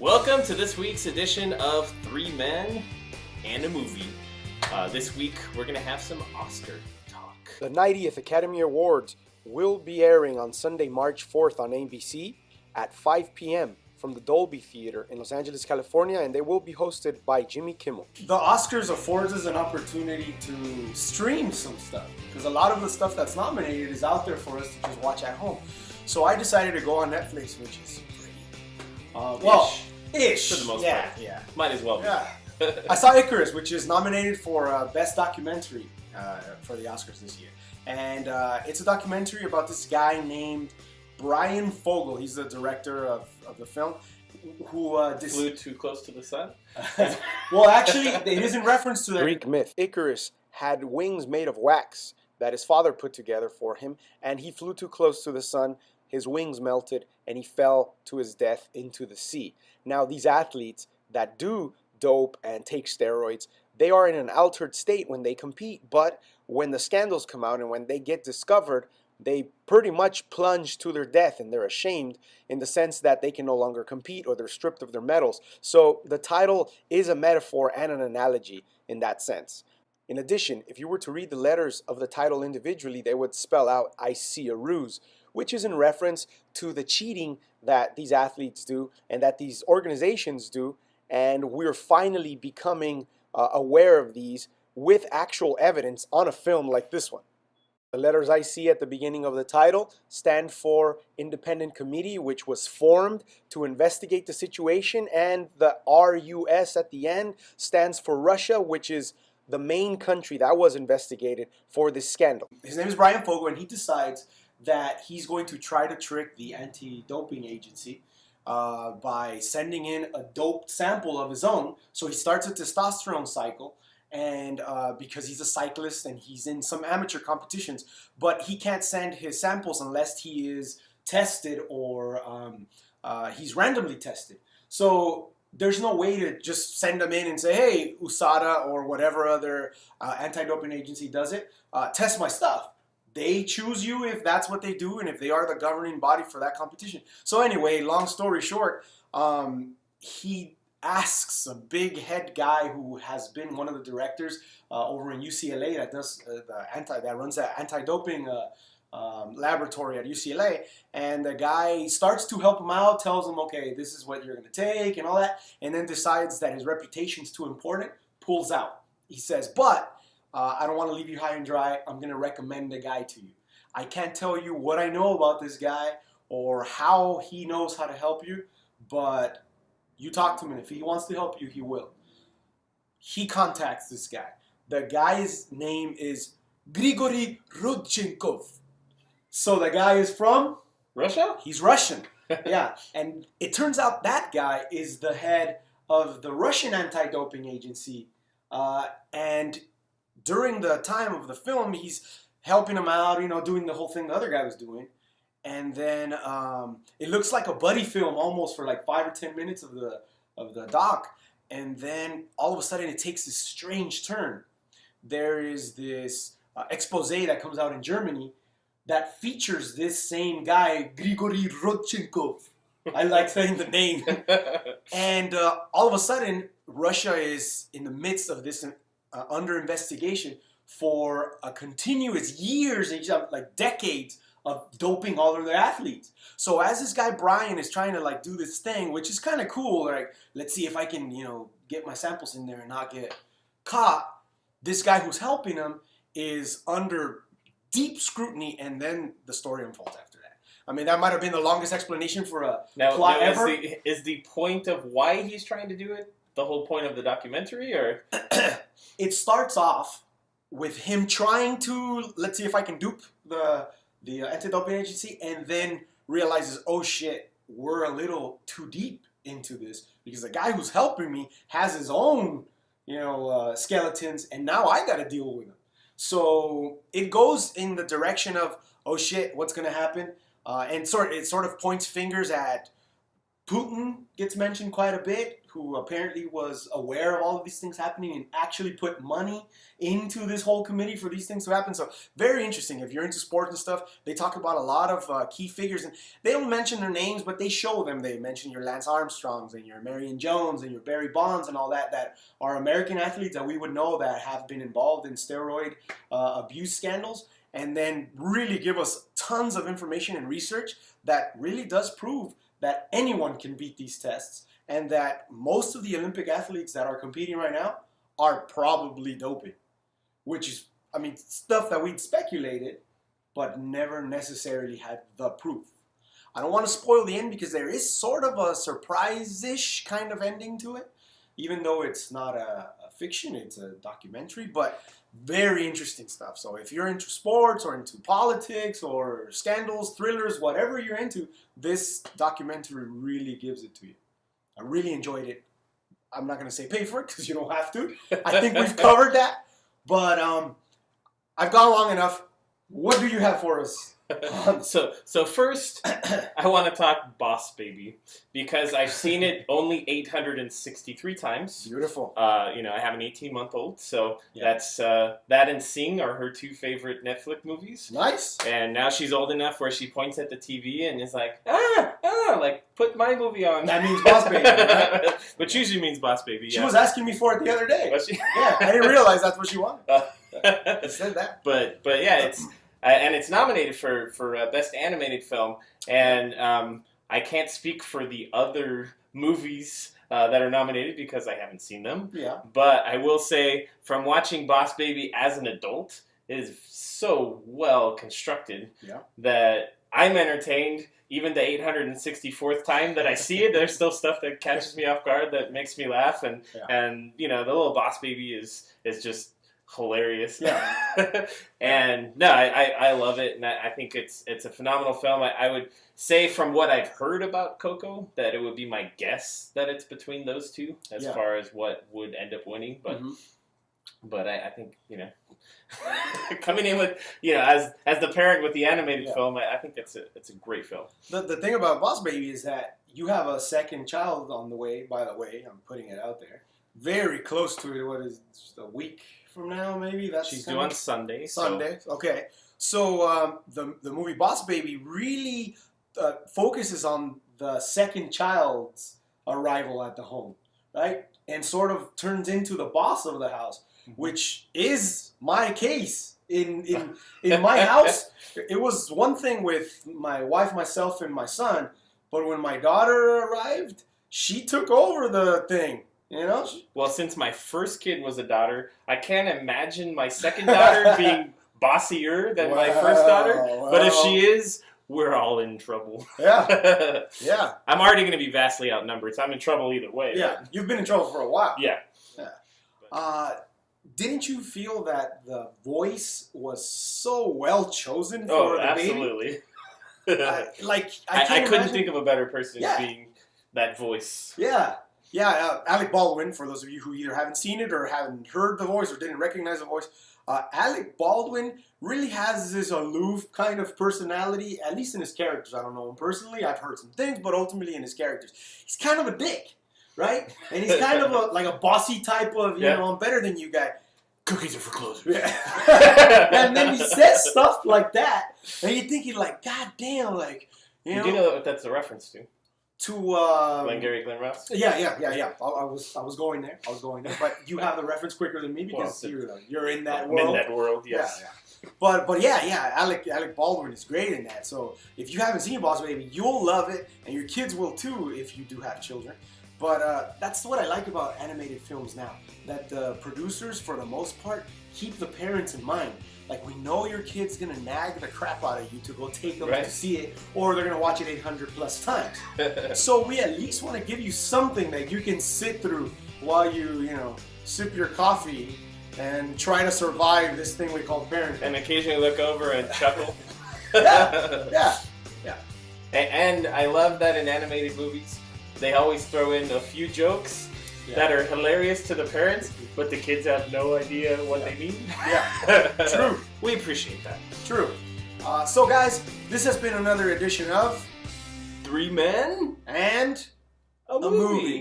Welcome to this week's edition of Three Men and a Movie. This week we're going to have some Oscar talk. The 90th Academy Awards will be airing on Sunday, March 4th on ABC at 5 p.m. from the Dolby Theater in Los Angeles, California, and they will be hosted by Jimmy Kimmel. The Oscars affords us an opportunity to stream some stuff, because a lot of the stuff that's nominated is out there for us to just watch at home. So I decided to go on Netflix, which is free. Ish. For the most yeah, part. Yeah. Might as well be. Yeah. I saw Icarus, which is nominated for Best Documentary for the Oscars this year. And it's a documentary about this guy named Brian Fogel. He's the director of the film. Who flew too close to the sun? Well, actually, it is in reference to the Greek myth. Icarus had wings made of wax that his father put together for him, and he flew too close to the sun. His wings melted, and he fell to his death into the sea. Now, these athletes that do dope and take steroids, they are in an altered state when they compete, but when the scandals come out and when they get discovered, they pretty much plunge to their death, and they're ashamed in the sense that they can no longer compete or they're stripped of their medals. So the title is a metaphor and an analogy in that sense. In addition, if you were to read the letters of the title individually, they would spell out "I see a ruse," which is in reference to the cheating that these athletes do and that these organizations do, and we're finally becoming aware of these with actual evidence on a film like this one. The letters I see at the beginning of the title stand for Independent Committee, which was formed to investigate the situation, and the RUS at the end stands for Russia, which is the main country that was investigated for this scandal. His name is Brian Fogel, and he decides that he's going to try to trick the anti-doping agency by sending in a doped sample of his own. So he starts a testosterone cycle, and because he's a cyclist and he's in some amateur competitions, but he can't send his samples unless he is tested or he's randomly tested. So there's no way to just send them in and say, hey, USADA or whatever other anti-doping agency does it, test my stuff. They choose you if that's what they do and if they are the governing body for that competition. So anyway, long story short, he asks a big head guy who has been one of the directors over in UCLA that does that runs that anti-doping laboratory at UCLA, and the guy starts to help him out, tells him, okay, this is what you're going to take and all that, and then decides that his reputation's too important, pulls out. He says, but I don't want to leave you high and dry. I'm going to recommend a guy to you. I can't tell you what I know about this guy or how he knows how to help you, but you talk to him, and if he wants to help you, he will. He contacts this guy. The guy's name is Grigory Rodchenkov. So the guy is from Russia? He's Russian. Yeah. And it turns out that guy is the head of the Russian anti-doping agency. And during the time of the film, he's helping him out, doing the whole thing the other guy was doing. And then it looks like a buddy film almost for like 5 or 10 minutes of the doc. And then all of a sudden it takes this strange turn. There is this expose that comes out in Germany that features this same guy, Grigory Rodchenkov. I like saying the name. And all of a sudden, Russia is in the midst of this under investigation for a continuous years, like decades, of doping all of their athletes. So as this guy Brian is trying to like do this thing, which is kind of cool, like let's see if I can, get my samples in there and not get caught. This guy who's helping him is under deep scrutiny, and then the story unfolds after that. I mean, that might have been the longest explanation for a plot ever. Is the point of why he's trying to do it the whole point of the documentary, or? It starts off with him trying to, let's see if I can dupe the anti-doping agency, and then realizes, oh shit, we're a little too deep into this, because the guy who's helping me has his own, skeletons, and now I got to deal with them. So it goes in the direction of, oh shit, what's going to happen? And it sort of points fingers at Putin gets mentioned quite a bit, who apparently was aware of all of these things happening and actually put money into this whole committee for these things to happen. So very interesting. If you're into sports and stuff, they talk about a lot of key figures, and they don't mention their names, but they show them. They mention your Lance Armstrongs and your Marion Jones and your Barry Bonds and all that are American athletes that we would know that have been involved in steroid abuse scandals, and then really give us tons of information and research that really does prove that anyone can beat these tests, and that most of the Olympic athletes that are competing right now are probably doping, which is, I mean, stuff that we'd speculated, but never necessarily had the proof. I don't want to spoil the end because there is sort of a surprise-ish kind of ending to it, even though it's not a fiction, it's a documentary, but very interesting stuff. So if you're into sports or into politics or scandals, thrillers, whatever you're into, this documentary really gives it to you. I really enjoyed it. I'm not going to say pay for it because you don't have to. I think we've covered that. But I've gone long enough. What do you have for us? So first, I want to talk Boss Baby, because I've seen it only 863 times. Beautiful. I have an 18-month-old, so that's that and Sing are her two favorite Netflix movies. Nice. And now she's old enough where she points at the TV and is like, like, put my movie on. That means Boss Baby, right? Which usually means Boss Baby. She was asking me for it the other day. Was she? Yeah, I didn't realize that's what she wanted. I said that. But yeah, it's. And it's nominated for Best Animated Film, and I can't speak for the other movies that are nominated because I haven't seen them. Yeah. But I will say, from watching Boss Baby as an adult, it is so well constructed that I'm entertained. Even the 864th time that I see it, there's still stuff that catches me off guard that makes me laugh, and the little Boss Baby is just hilarious. Yeah. And no, I love it, and I think it's a phenomenal film. I would say, from what I've heard about Coco, that it would be my guess that it's between those two as far as what would end up winning. But but I think, coming in with, as the parent with the animated film, I think it's a great film. The thing about Boss Baby is that you have a second child on the way. By the way, I'm putting it out there. Very close to it. What is it, just a week from now, maybe? She's due on Sunday. Sunday, okay. So the movie Boss Baby really focuses on the second child's arrival at the home, right? And sort of turns into the boss of the house, which is my case. In my house, it was one thing with my wife, myself, and my son, but when my daughter arrived, she took over the thing. Well, since my first kid was a daughter, I can't imagine my second daughter being bossier than my first daughter. Well. But if she is, we're all in trouble. Yeah. Yeah. I'm already going to be vastly outnumbered, so I'm in trouble either way. Yeah. You've been in trouble for a while. Yeah. Didn't you feel that the voice was so well chosen for the absolutely. baby? I couldn't think of a better person being that voice. Yeah. Yeah, Alec Baldwin, for those of you who either haven't seen it or haven't heard the voice or didn't recognize the voice, Alec Baldwin really has this aloof kind of personality, at least in his characters. I don't know him personally. I've heard some things, but ultimately in his characters. He's kind of a dick, right? And he's kind of a bossy type of, I'm better than you guy. Cookies are for closers. Yeah. And then he says stuff like that, and you're thinking, like, God damn, like, You do know what that's a reference to? To Glengarry Glen Ross? Yeah. I was going there. But you have the reference quicker than me because you're in that world. In that world, yes. Yeah. But yeah, Alec Baldwin is great in that. So if you haven't seen Boss Baby, you'll love it, and your kids will too if you do have children. But that's what I like about animated films now, that the producers, for the most part, keep the parents in mind. Like, we know your kid's going to nag the crap out of you to go take them to see it, or they're going to watch it 800 plus times. So we at least want to give you something that you can sit through while you, sip your coffee and try to survive this thing we call parenting. And occasionally look over and chuckle. Yeah. And I love that in animated movies, they always throw in a few jokes that are hilarious to the parents, but the kids have no idea what they mean. Yeah, true. We appreciate that. True. So guys, this has been another edition of Three Men and A movie.